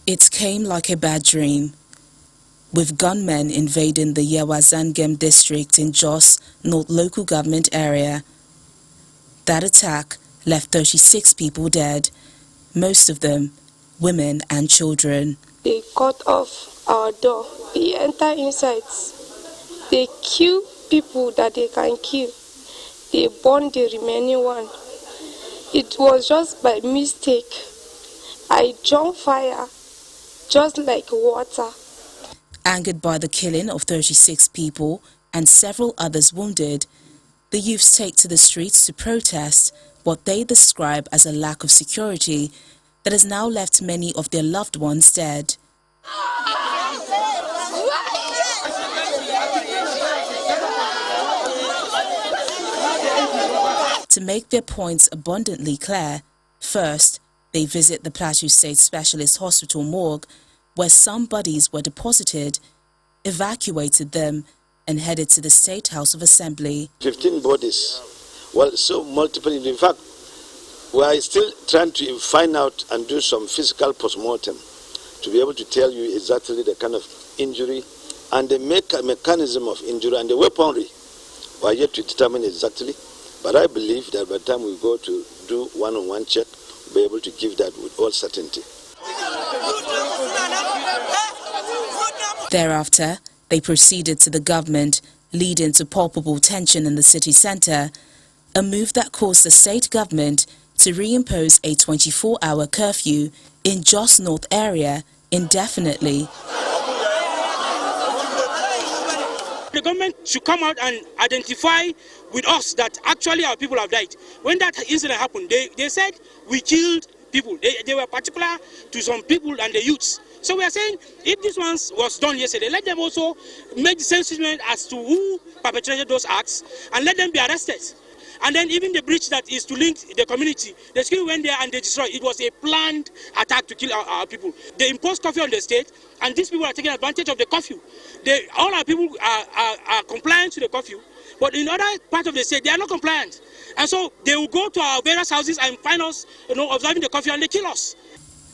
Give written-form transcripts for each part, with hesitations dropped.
It came like a bad dream, with gunmen invading the Yewazangem district in Jos North local government area. That attack left 36 people dead, most of them women and children. They cut off our door. They enter inside. They kill people that they can kill. They burn the remaining one. It was just by mistake. I jumped fire, just like water. Angered by the killing of 36 people and several others wounded, the youths take to the streets to protest what they describe as a lack of security that has now left many of their loved ones dead. To make their points abundantly clear, first, they visit the Plateau State Specialist Hospital morgue, where some bodies were deposited, evacuated them, and headed to the State House of Assembly. 15 bodies. Well, so multiple. In fact, we are still trying to find out and do some physical post-mortem to be able to tell you exactly the kind of injury and the mechanism of injury and the weaponry. We are yet to determine exactly. But I believe that by the time we go to do one-on-one check, we'll be able to give that with all certainty. Thereafter, they proceeded to the government, leading to palpable tension in the city centre, a move that caused the state government to reimpose a 24-hour curfew in Jos North area indefinitely. The government should come out and identify with us that actually our people have died. When that incident happened, they said we killed people. They were particular to some people and the youths. So we are saying if this one was done yesterday, let them also make the same statement as to who perpetrated those acts and let them be arrested. And then even the breach that is to link the community, they still went there and they destroyed. It was a planned attack to kill our people. They imposed curfew on the state, and these people are taking advantage of the curfew. All our people are compliant to the curfew, but in other parts of the state, they are not compliant. And so they will go to our various houses and find us, observing the curfew, and they kill us.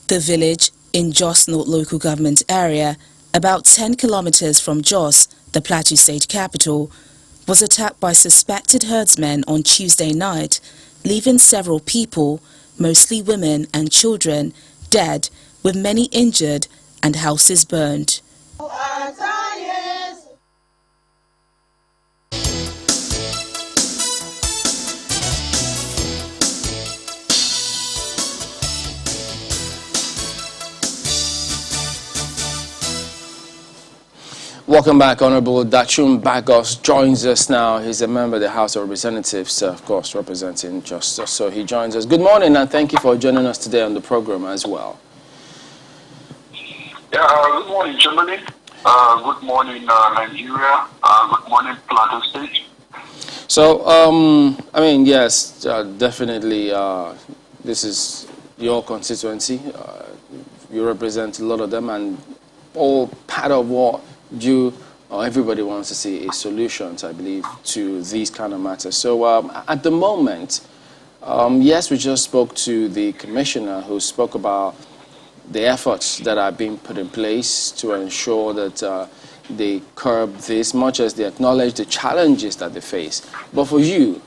The village in Jos North local government area, about 10 kilometers from Jos, the Plateau state capital, was attacked by suspected herdsmen on Tuesday night, leaving several people, mostly women and children, dead, with many injured and houses burned. Welcome back. Honorable Dachum Bagos joins us now. He's a member of the House of Representatives, of course, representing Justice. So he joins us. Good morning, and thank you for joining us today on the program as well. Yeah, good morning, Germany. Good morning, Nigeria. Good morning, Plateau State. So, I mean, yes, definitely, this is your constituency. You represent a lot of them, and all part of what everybody wants to see is solutions, I believe, to these kind of matters. So at the moment, yes, we just spoke to the commissioner who spoke about the efforts that are being put in place to ensure that they curb this, much as they acknowledge the challenges that they face. But for you,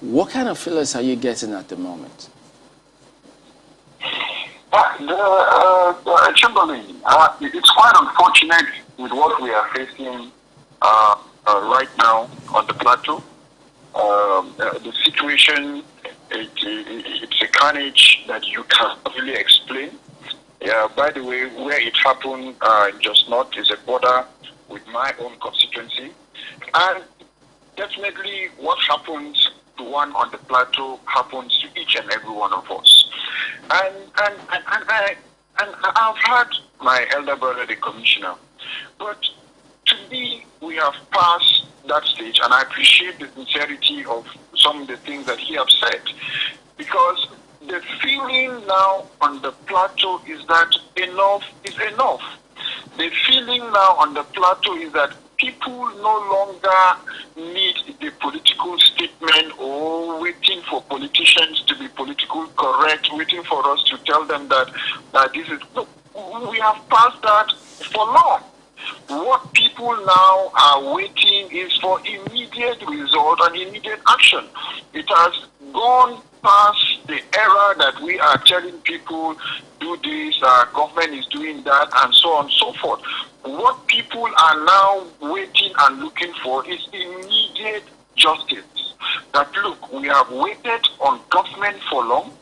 what kind of feelings are you getting at the moment? Chamberlain, it's quite unfortunate with what we are facing right now on the plateau. The situation, it's a carnage that you can't really explain. By the way, where it happened just not is a border with my own constituency. And definitely what happens to one on the plateau happens to each and every one of us. And I've had my elder brother, the commissioner, but to me, we have passed that stage, and I appreciate the sincerity of some of the things that he has said, because the feeling now on the plateau is that enough is enough. The feeling now on the plateau is that people no longer need the political statement or waiting for politicians to be politically correct, waiting for us to tell them that this is... No, we have passed that for long. What people now are waiting is for immediate result and immediate action. It has gone past the era that we are telling people, do this, government is doing that, and so on and so forth. What people are now waiting and looking for is immediate justice. That, look, we have waited on government for long.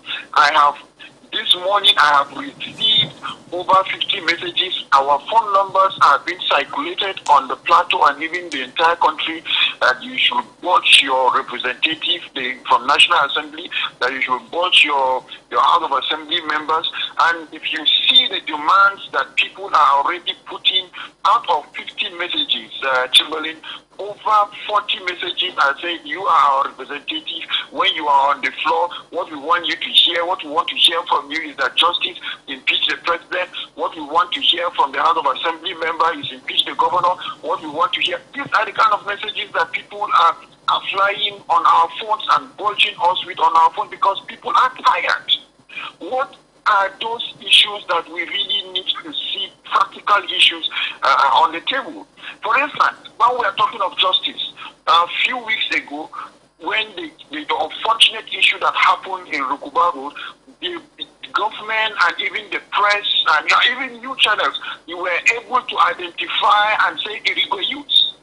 This morning I have received over 50 messages. Our phone numbers are being circulated on the Plateau and even the entire country that you should watch your representative from National Assembly, that you should watch your House of Assembly members. And if you see the demands that people are already putting out of 50 messages, Chamberlain, over 40 messages are saying you are our representative. When you are on the floor, what we want you to hear, what we want to hear from you is that justice, impeach the president. What we want to hear from the House of Assembly member is impeach the governor. What we want to hear, these are the kind of messages that people are flying on our phones and bulging us with on our phone because people are tired. What are those issues that we really need to see, practical issues on the table? For instance, when we are talking of justice, a few weeks ago, when the unfortunate issue that happened in Rukuba Road, the government and even the press and even new channels, you were able to identify and say illegal youths.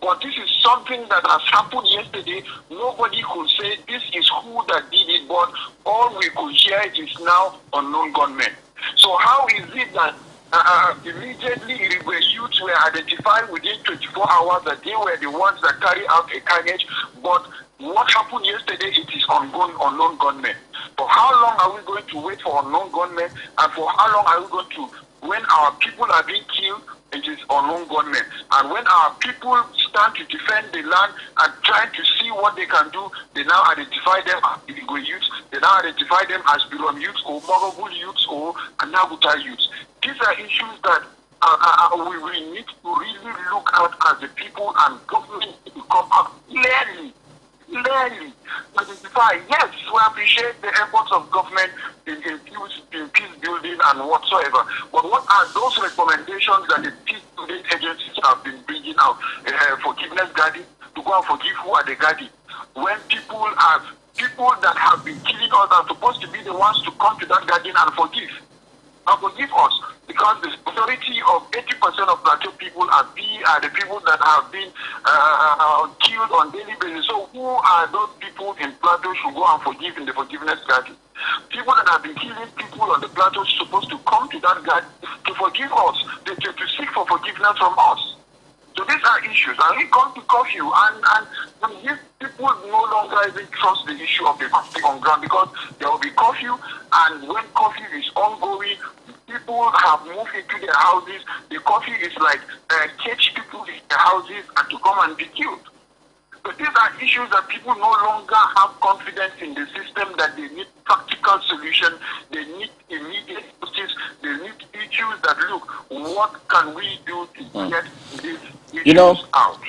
But this is something that has happened yesterday. Nobody could say this is who that did it, but all we could hear is now unknown gunmen. So how is it that immediately illegal youths were identified within 24 hours that they were the ones that carried out a carnage, but what happened yesterday, it is unknown gunmen. For how long are we going to wait for unknown gunmen, and for how long are we going to, when our people are being killed, it is unknown gunmen. And when our people stand to defend the land and trying to see what they can do, they now identify them as illegal youths, they now identify them as Birom youths or Mogul youths or Anaguta youths. These are issues that we need to really look at as the people and government to come up clearly identify. Yes, we appreciate the efforts of government in peace building and whatsoever. But what are those recommendations that the peace building agencies have been bringing out? Forgiveness guarding, to go and forgive who are the guarding. When people that have been killing us are supposed to be the ones to come to that guardian and forgive us, because the majority of 80% of Plateau people are the people that have been killed on daily basis. So who are those people in Plateau should go and forgive in the forgiveness garden? People that have been killing people on the Plateau are supposed to come to that garden to forgive us, to seek for forgiveness from us. So these are issues, and we come to curfew, and these people no longer even trust the issue of the curfew on ground, because there will be curfew, and when curfew is ongoing, people have moved into their houses. The curfew is like catch people in their houses and to come and be killed. But these are issues that people no longer have confidence in the system, that they need practical solution, they need immediate justice, they need issues that, look, what can we do to get these issues out?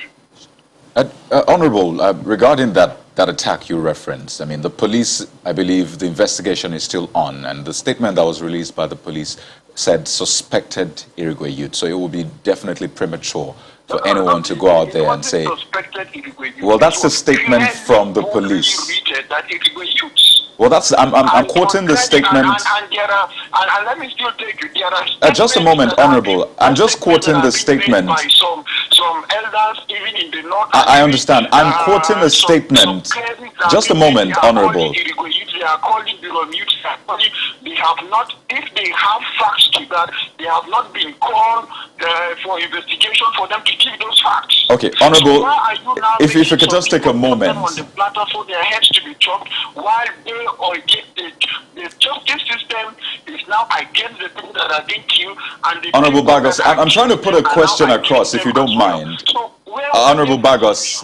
Honorable, regarding that attack you referenced, I mean, the police, I believe the investigation is still on, and the statement that was released by the police said suspected illegal youth, so it will be definitely premature for anyone to go out there and say, well, that's the statement from the police. Well, that's, I'm quoting the statement. And let me still take you. Just a moment, Honorable. I'm just quoting the statement. Some elders, even in the north. I understand. I'm quoting a statement. Just a moment, Honorable. They are calling Birom youths. They have not, if they have facts to that, they have not been called for investigation for them to give those facts. Okay, Honorable, so if you could just take a moment. On the platter for their heads to be chopped, while the justice system is now against the people that are being killed. And the Honorable Bagos, I'm trying to put a question across, if you don't mind. So Honorable Bagos,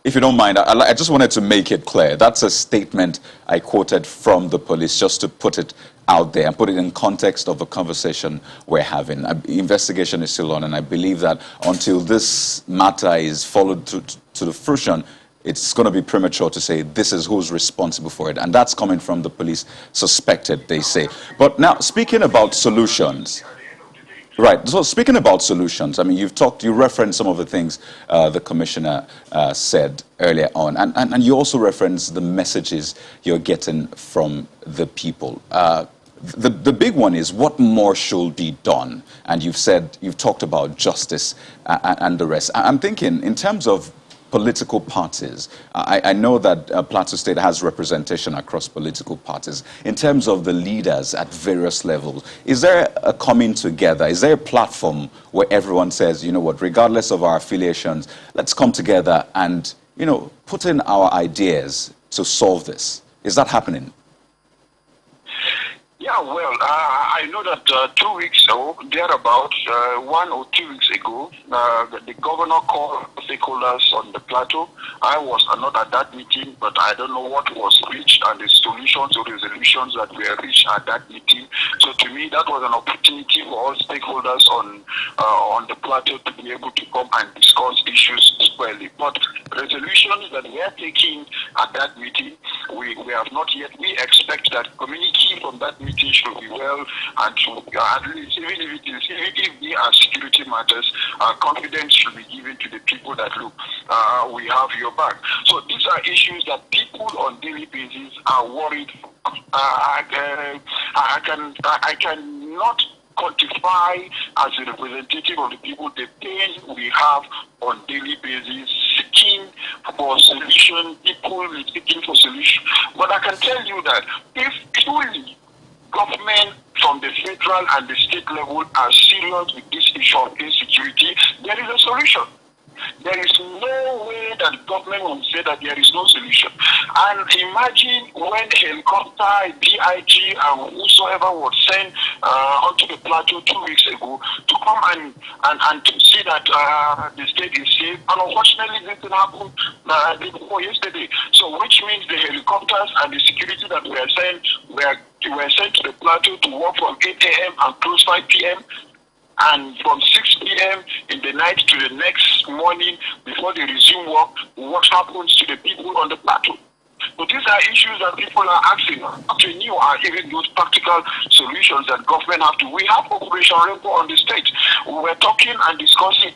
If you don't mind, I just wanted to make it clear. That's a statement I quoted from the police, just to put it out there and put it in context of the conversation we're having. Investigation is still on, and I believe that until this matter is followed to the fruition, it's going to be premature to say this is who's responsible for it. And that's coming from the police suspected, they say. But now, speaking about solutions... Right. So speaking about solutions, I mean, you referenced some of the things the commissioner said earlier on, and you also referenced the messages you're getting from the people. The big one is what more should be done, and you've talked about justice and the rest. I'm thinking in terms of political parties. I know that Plateau State has representation across political parties. In terms of the leaders at various levels, is there a coming together? Is there a platform where everyone says, you know what, regardless of our affiliations, let's come together and, you know, put in our ideas to solve this? Is that happening? Yeah, well, I know that 2 weeks ago, thereabouts, 1 or 2 weeks ago, the governor called stakeholders on the plateau. I was not at that meeting, but I don't know what was reached and the solutions or resolutions that were reached at that meeting. So to me, that was an opportunity for all stakeholders on the plateau to be able to come and discuss issues squarely. But resolutions that we are taking at that meeting, we have not yet. We expect that community from that meeting should be well, and to at least, even if they are security matters, confidence should be given to the people that look, we have your back. So these are issues that people on daily basis are worried. I cannot quantify as a representative of the people the pain we have on daily basis seeking for solution. People seeking for solution, but I can tell you that if truly government from the federal and the state level are serious with this issue of insecurity, there is a solution. There is no way that government will say that there is no solution. And imagine when helicopter, DIG, and whosoever was sent onto the plateau 2 weeks ago to come and to see that the state is safe. And unfortunately, this didn't happen day before yesterday. So which means the helicopters and the security that were sent to the plateau to work from 8 a.m. and close 5 p.m. and from 6 p.m. in the night to the next morning before they resume work, what happens to the people on the plateau? But these are issues that people are asking. Actually, new are even those practical solutions that government have to. We have Operation Rainbow on the state. We were talking and discussing,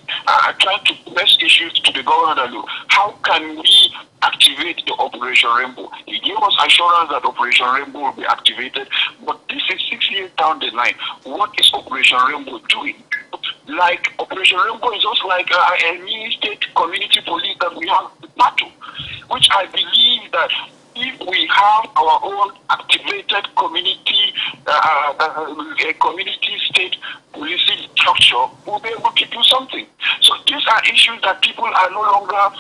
trying to press issues to the governor. How can we activate the Operation Rainbow? He gave us assurance that Operation Rainbow will be activated, but this is 6 years down the line. What is Operation Rainbow doing? Like Operation Rainbow is just like a mini state community police that we have in Plateau, which I believe that if we have our own activated community, community state policing structure, we'll be able to do something. So these are issues that people are no longer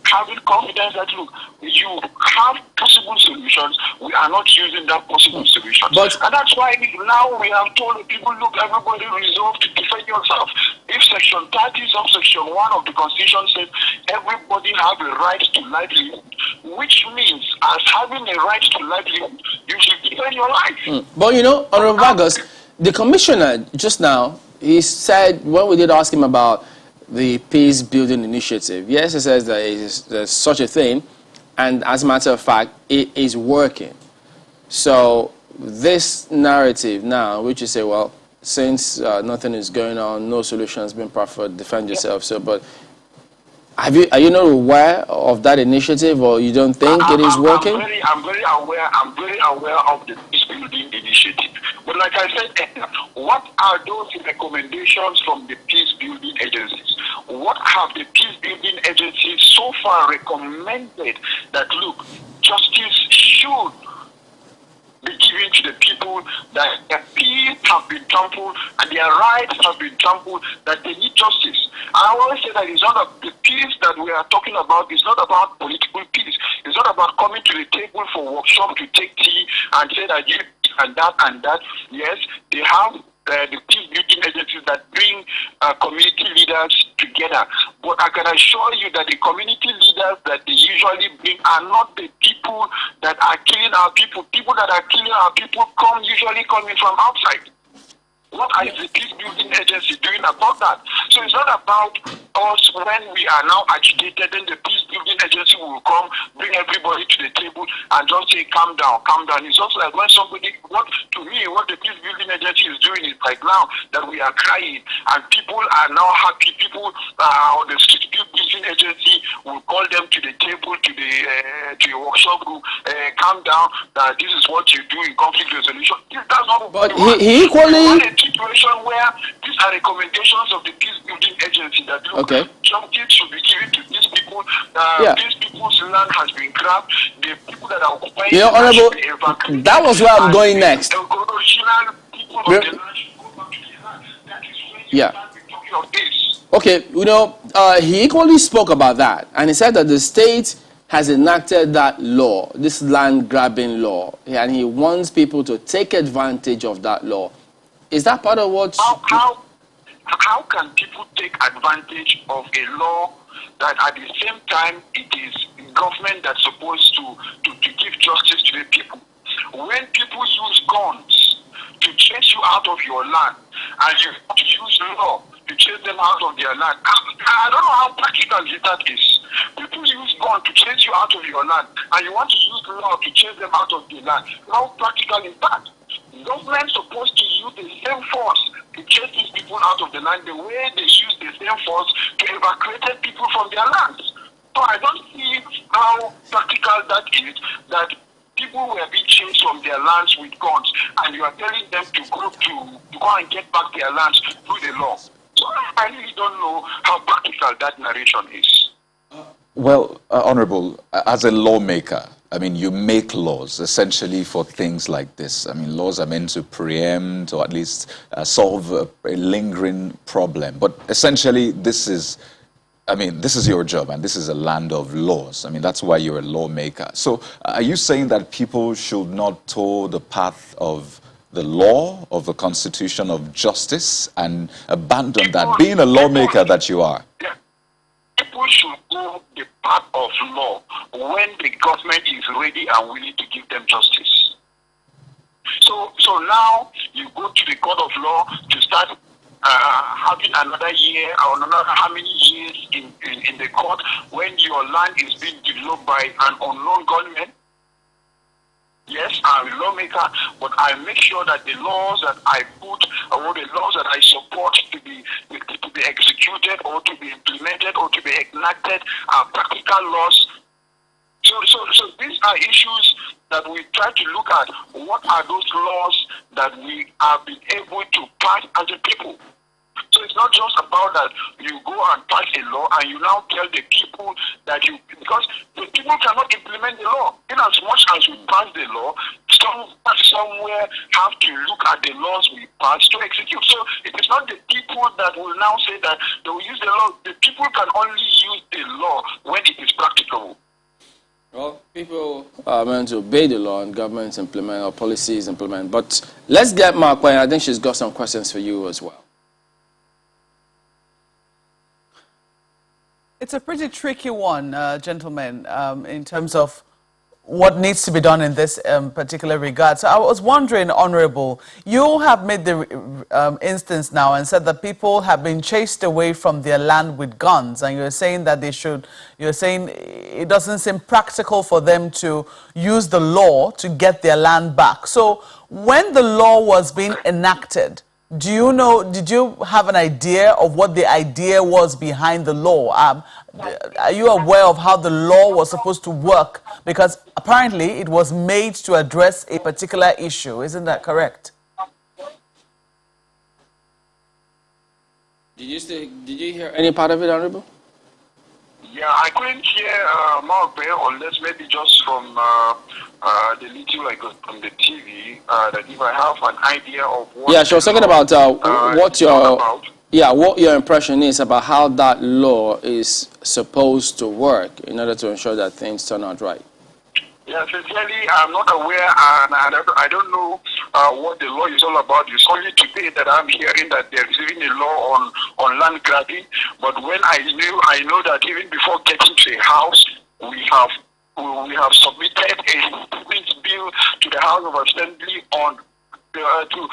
having confidence that, look, you have possible solutions, we are not using that possible solution. And that's why now we have told the people, look, everybody resolve to defend yourself. If Section 30, subsection 1 of the Constitution says everybody have a right to livelihood, which means as having a right to livelihood, you should defend your life. But you know, Honorable Vargas, the commissioner just now, he said, when we did ask him about the peace building initiative, yes, he says that there's such a thing, and as a matter of fact, it is working. So this narrative now, which you say, well, since nothing is going on, no solution has been proffered, defend yourself. So, but are you not aware of that initiative, or you don't think it is working? I'm very aware of the peace building initiative. But like I said, what are those recommendations from the peace building agencies? What have the peace building agencies so far recommended that, look, justice should be given to the people, that their peace have been trampled and their rights have been trampled, that they need justice? I always say that it's not the peace that we are talking about is not about political peace. It's not about coming to the table for workshop to take tea and say that you and that and that. Yes, they have the peace building agencies that bring community leaders together. But I can assure you that the community leaders that they usually bring are not the people that are killing our people. People that are killing our people usually coming from outside. What is the peace building agency doing about that? So it's not about us when we are now agitated, then the peace building agency will come, bring everybody to the table and just say, calm down, calm down. It's also like when somebody, what the peace building agency is doing is like now that we are crying and people are now happy. People on the street peace building agency will call them to the table, to the workshop group, calm down, that this is what you do in conflict resolution. That's not but he equally... situation where these are recommendations of the peace building agency that look, justice should be given to these people. These people's land has been grabbed. The people that are occupying the land should be evacuated. That was where I'm going next. The original people of the land should go back to the land. That is when you start talking of this. Okay, you know, he equally spoke about that, and he said that the state has enacted that law, this land grabbing law, and he wants people to take advantage of that law. Is that part of what... How can people take advantage of a law that at the same time it is government that's supposed to give justice to the people? When people use guns to chase you out of your land and you have to use law to chase them out of their land, I don't know how practical that is. People use guns to chase you out of your land and you want to use law to chase them out of the land. How practical is that? Government supposed to use the same force to chase these people out of the land the way they use the same force to evacuate people from their lands. So I don't see how practical that is, that people were being chased from their lands with guns and you are telling them to go and get back their lands through the law. So I really don't know how practical that narration is. Well, Honorable, as a lawmaker, I mean, you make laws essentially for things like this. I mean, laws are meant to preempt or at least solve a lingering problem. But essentially, this is your job, and this is a land of laws. I mean, that's why you're a lawmaker. So are you saying that people should not toe the path of the law, of the Constitution, of justice, and abandon that, being a lawmaker that you are? People should go the path of law when the government is ready and willing to give them justice. So now you go to the court of law to start having another year or another how many years in the court when your land is being developed by an unknown government. Yes, I'm a lawmaker, but I make sure that the laws that I put or the laws that I support to be executed or to be implemented or to be enacted are practical laws. So these are issues that we try to look at. What are those laws that we have been able to pass as a people? So it's not just about that you go and pass a law and you now tell the people that because the people cannot implement the law. In as much as we pass the law, somewhere have to look at the laws we pass to execute. So it is not the people that will now say that they will use the law. The people can only use the law when it is practicable. Well, people are meant to obey the law and governments implement or policies implement. But let's get Mark Wayne. I think she's got some questions for you as well. It's a pretty tricky one, gentlemen, in terms of what needs to be done in this particular regard. So I was wondering, Honorable, you have made the instance now and said that people have been chased away from their land with guns, and you're saying that you're saying it doesn't seem practical for them to use the law to get their land back. So when the law was being enacted, did you have an idea of what the idea was behind the law? Are you aware of how the law was supposed to work? Because apparently it was made to address a particular issue. Isn't that correct? Did you hear any part of it, Honorable? Yeah, I couldn't hear Mark Bear, unless maybe just from the little I got from the TV, that if I have an idea of what... Yeah, she was talking about what your impression is about how that law is supposed to work in order to ensure that things turn out right. Yeah, sincerely, I'm not aware, and I don't know what the law is all about. It's only today that I'm hearing that they're even a law on land grabbing. But when I know that even before getting to a house, we have submitted a bill to the House of Assembly on to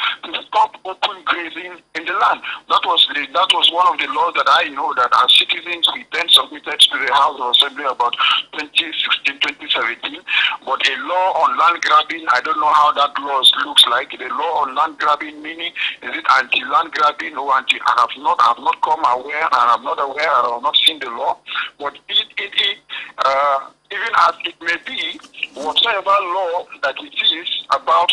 stop open grazing in the land. That was one of the laws that I know that as citizens we then submitted to the House of Assembly about 2016, 2017. But a law on land grabbing, I don't know how that law looks like. The law on land grabbing, meaning is it anti-land grabbing or anti? I have not come aware, and I'm not aware, and I have not seen the law. But even as it may be, whatever law that it is about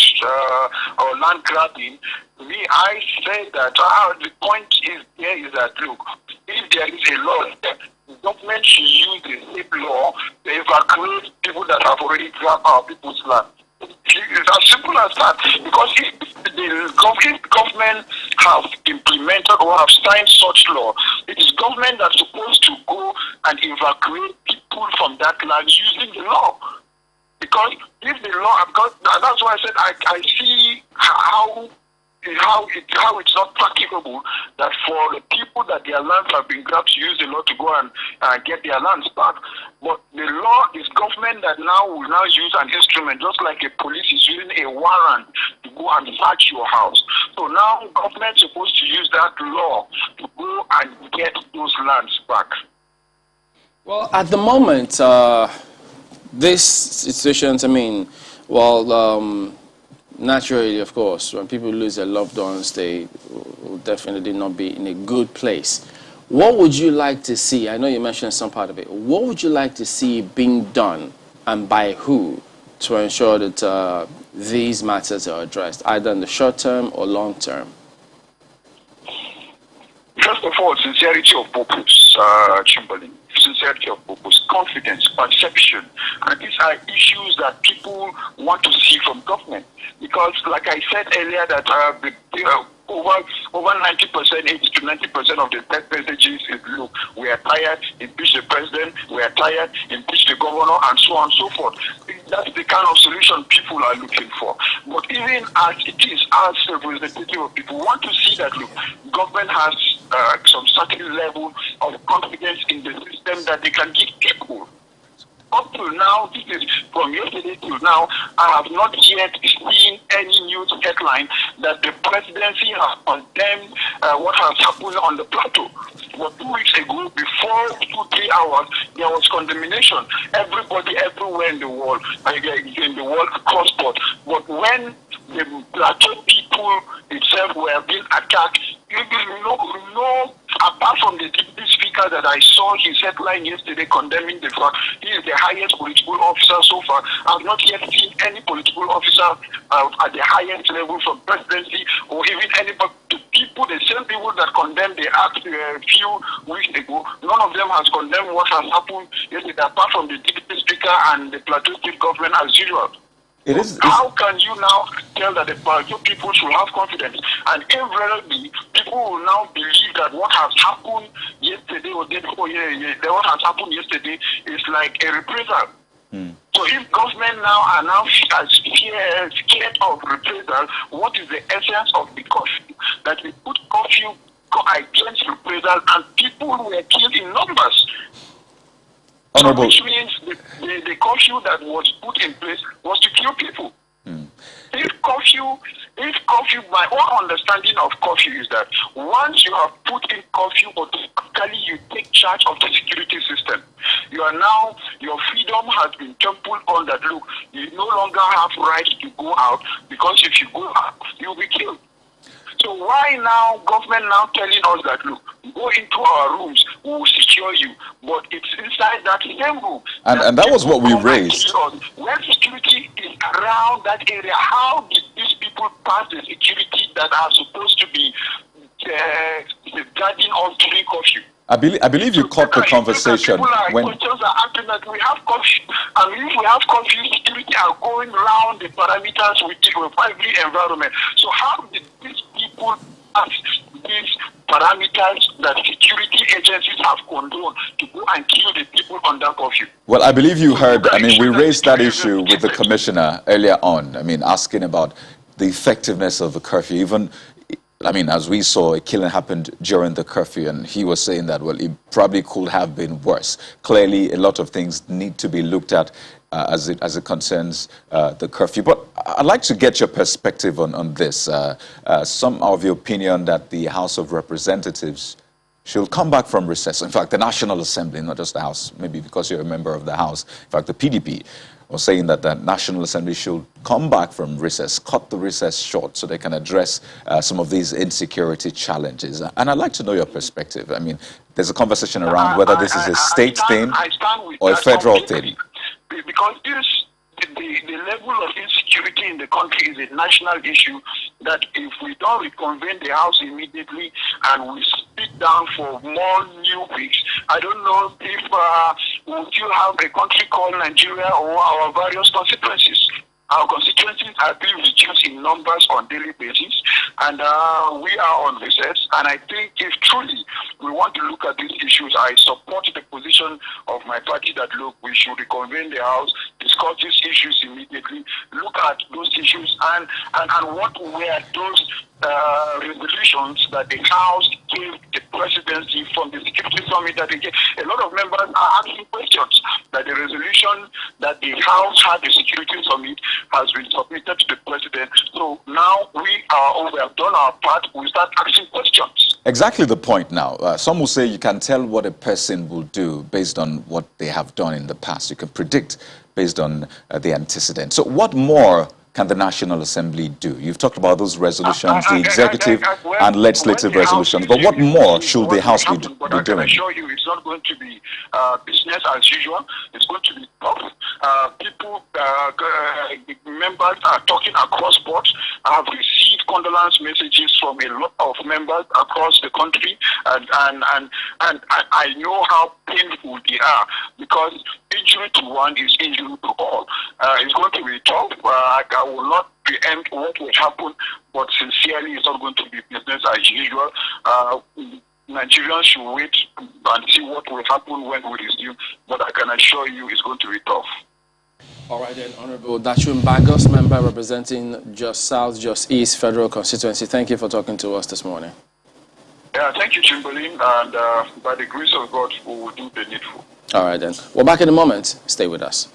land grabbing, I say that the point is that look, if there is a law, the government should use the same law to evacuate people that have already grabbed our people's land. It's as simple as that. Because if the government have implemented or have signed such law, it is government that's supposed to go and evacuate people from that land using the law. Because if the law, because that's why I said I see how it's not practicable that for the people that their lands have been grabbed to use the law to go and get their lands back. But the law is government that will now use an instrument, just like a police is using a warrant to go and search your house. So now government is supposed to use that law to go and get those lands back. Well, at the moment, this situations, naturally, of course, when people lose their loved ones, they will definitely not be in a good place. What would you like to see? I know you mentioned some part of it. What would you like to see being done, and by who, to ensure that these matters are addressed, either in the short term or long term? First of all, sincerity of purpose, Chamberlain. Sincerity of purpose, confidence, perception. And these are issues that people want to see from government. Because, like I said earlier, that over 90%, 80 to 90% of the text messages is, look, we are tired, impeach the president, we are tired, impeach the governor, and so on and so forth. That's the kind of solution people are looking for. But even as it is, as a representative of people, want to see that, look, government has some certain level of confidence in the system that they can give people. Up till now, this is from yesterday till now, I have not yet seen any news headline that the presidency has condemned what has happened on the Plateau. But 2 weeks ago, before 2-3 hours, there was condemnation. Everybody, everywhere in the world crossed. But when the Plateau people itself were being attacked, you know, apart from the deputy speaker that I saw his headline yesterday condemning the fact he is the highest political officer so far, I have not yet seen any political officer at the highest level from presidency or even anybody. The same people that condemned the act a few weeks ago, none of them has condemned what has happened yesterday, apart from the deputy speaker and the Plateau state government as usual. How can you now tell that the Plateau people should have confidence? And invariably, people will now believe that what has happened yesterday or day before, what has happened yesterday is like a reprisal. So if government now are now scared of reprisal, what is the essence of the curfew? That we put curfew against reprisal and people were killed in numbers. Honorable. Which means the curfew that was put in place was to kill people. If curfew, my own understanding of curfew is that once you have put in curfew, automatically you take charge of the security system. You are now, your freedom has been trampled on that. Look, you no longer have right to go out, because if you go out, you'll be killed. So why now government now telling us that, look, go into our rooms, we will secure you, but it's inside that same room. And that was what we raised. When security is around that area, how did these people pass the security that are supposed to be guarding us during curfew? I believe you caught the conversation when questions are asking that we have curfew, and if we have curfew, security are going around the parameters with every environment. So how did these people pass this parameters that security agencies have condoned to go and kill the people under curfew. Well, I believe you heard, I mean, we raised that issue with the commissioner earlier on, I mean, asking about the effectiveness of the curfew. Even, I mean, as we saw, a killing happened during the curfew, and he was saying that, well, it probably could have been worse. Clearly, a lot of things need to be looked at as it concerns the curfew. But I'd like to get your perspective on this. Some of your opinion that the House of Representatives should come back from recess. In fact, the National Assembly, not just the House, maybe because you're a member of the House. In fact, the PDP was saying that the National Assembly should come back from recess, cut the recess short so they can address some of these insecurity challenges. And I'd like to know your perspective. I mean, there's a conversation around whether this is a state thing or a federal thing. Because the level of insecurity in the country is a national issue that if we don't reconvene the House immediately and we sit down for more new weeks, I don't know if would you have a country called Nigeria or our various constituencies. Our constituencies are being reduced in numbers on a daily basis, and we are on recess. And I think if truly we want to look at these issues, I support the position of my party that, look, we should reconvene the House, discuss these issues immediately, look at those issues, and what were those resolutions that the House gave the presidency from the Security Summit that they gave. A lot of members are asking questions that the resolution that the House had the Security Summit has been submitted to the president. So now we have done our part, we start asking questions. Exactly the point now. Some will say you can tell what a person will do based on what they have done in the past. You can predict based on the antecedent. So what more can the National Assembly do? You've talked about those resolutions, the executive and legislative resolutions, but what more should the House be doing? But I can assure you it's not going to be business as usual. It's going to be tough. People, members are talking across boards. I have received condolence messages from a lot of members across the country, and I know how painful they are, because injury to one is injury to all. It's going to be tough. I will not preempt what will happen, but sincerely, it's not going to be business as usual. Nigerians should wait and see what will happen when we resume, but I can assure you it's going to be tough. All right then, Honorable Dachshund Bagos, member representing Just South, Just East Federal Constituency. Thank you for talking to us this morning. Yeah, thank you, Chamberlain, and by the grace of God, we will do the needful. All right then. We're back in a moment. Stay with us.